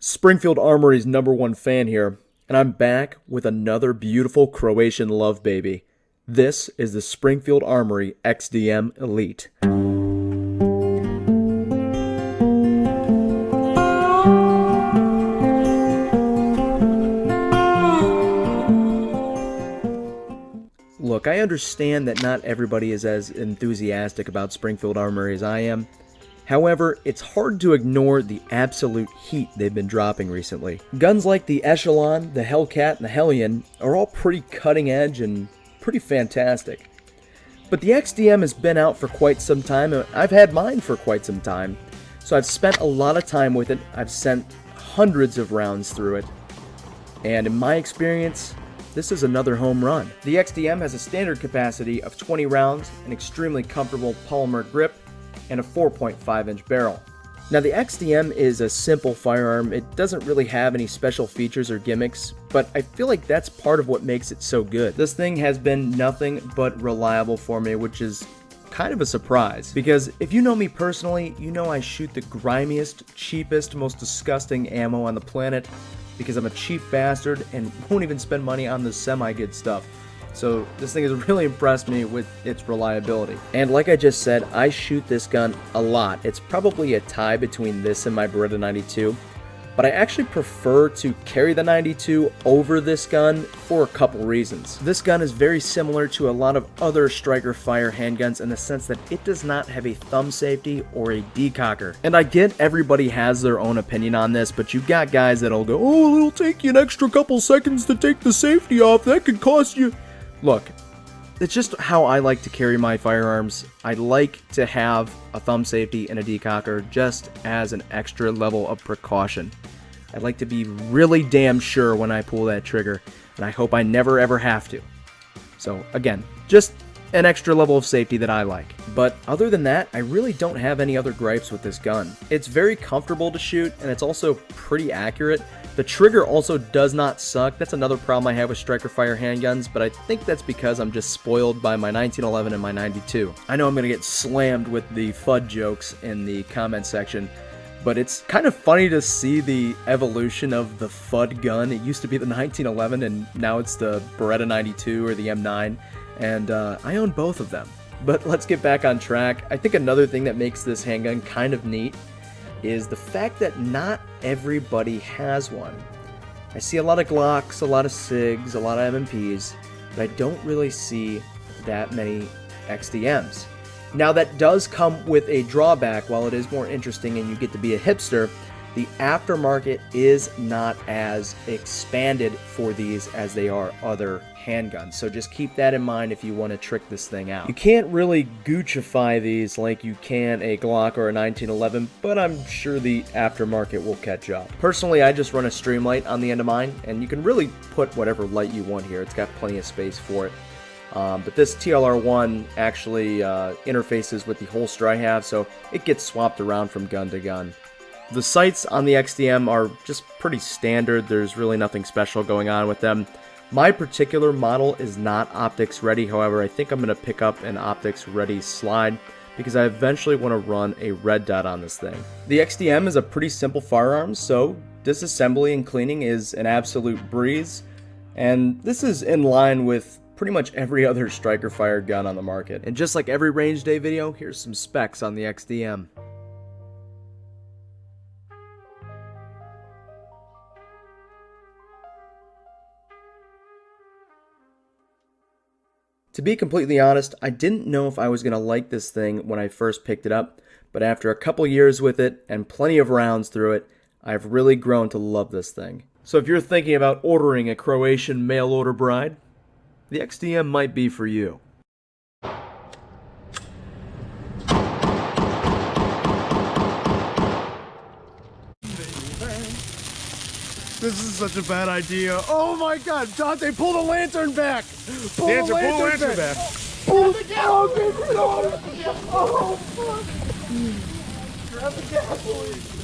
Springfield Armory's #1 fan here, and I'm back with another beautiful Croatian love baby. This is the Springfield Armory XDM Elite. Look, I understand that not everybody is as enthusiastic about Springfield Armory as I am. However, it's hard to ignore the absolute heat they've been dropping recently. Guns like the Echelon, the Hellcat, and the Hellion are all pretty cutting edge and pretty fantastic. But the XDM has been out for quite some time, and I've had mine for quite some time. So I've spent a lot of time with it, I've sent hundreds of rounds through it, and in my experience, this is another home run. The XDM has a standard capacity of 20 rounds, an extremely comfortable polymer grip, and a 4.5-inch barrel. Now the XDM is a simple firearm. It doesn't really have any special features or gimmicks, but I feel like that's part of what makes it so good. This thing has been nothing but reliable for me, which is kind of a surprise, because if you know me personally, you know I shoot the grimiest, cheapest, most disgusting ammo on the planet because I'm a cheap bastard and won't even spend money on the semi-good stuff. So this thing has really impressed me with its reliability. And like I just said, I shoot this gun a lot. It's probably a tie between this and my Beretta 92, but I actually prefer to carry the 92 over this gun for a couple reasons. This gun is very similar to a lot of other striker fire handguns in the sense that it does not have a thumb safety or a decocker. And I get everybody has their own opinion on this, but you've got guys that'll go, oh, it'll take you an extra couple seconds to take the safety off, that could cost you. Look, it's just how I like to carry my firearms. I like to have a thumb safety and a decocker just as an extra level of precaution. I like to be really damn sure when I pull that trigger, and I hope I never ever have to. So again, just an extra level of safety that I like. But other than that, I really don't have any other gripes with this gun. It's very comfortable to shoot, and it's also pretty accurate. The trigger also does not suck. That's another problem I have with striker fire handguns, but I think that's because I'm just spoiled by my 1911 and my 92. I know I'm going to get slammed with the FUD jokes in the comment section, but it's kind of funny to see the evolution of the FUD gun. It used to be the 1911, and now it's the Beretta 92 or the M9, and I own both of them. But let's get back on track. I think another thing that makes this handgun kind of neat is the fact that not everybody has one. I see a lot of Glocks, a lot of SIGs, a lot of M&Ps, but I don't really see that many XDMs. Now that does come with a drawback. While it is more interesting and you get to be a hipster, the aftermarket is not as expanded for these as they are other handguns. So just keep that in mind if you want to trick this thing out. You can't really Gucciify these like you can a Glock or a 1911, but I'm sure the aftermarket will catch up. Personally, I just run a Streamlight on the end of mine, and you can really put whatever light you want here. It's got plenty of space for it. But this TLR1 actually interfaces with the holster I have, so it gets swapped around from gun to gun. The sights on the XDM are just pretty standard. There's really nothing special going on with them. My particular model is not optics ready. However, I think I'm going to pick up an optics ready slide because I eventually want to run a red dot on this thing. The XDM is a pretty simple firearm, so disassembly and cleaning is an absolute breeze. And this is in line with pretty much every other striker fire gun on the market. And just like every range day video, here's some specs on the XDM. To be completely honest, I didn't know if I was going to like this thing when I first picked it up, but after a couple years with it and plenty of rounds through it, I've really grown to love this thing. So if you're thinking about ordering a Croatian mail order bride, the XDM might be for you. This is such a bad idea. Oh my god, Dante, pull the lantern back! Pull the lantern back! Pull the gas! Oh, fuck! Grab the gas, please!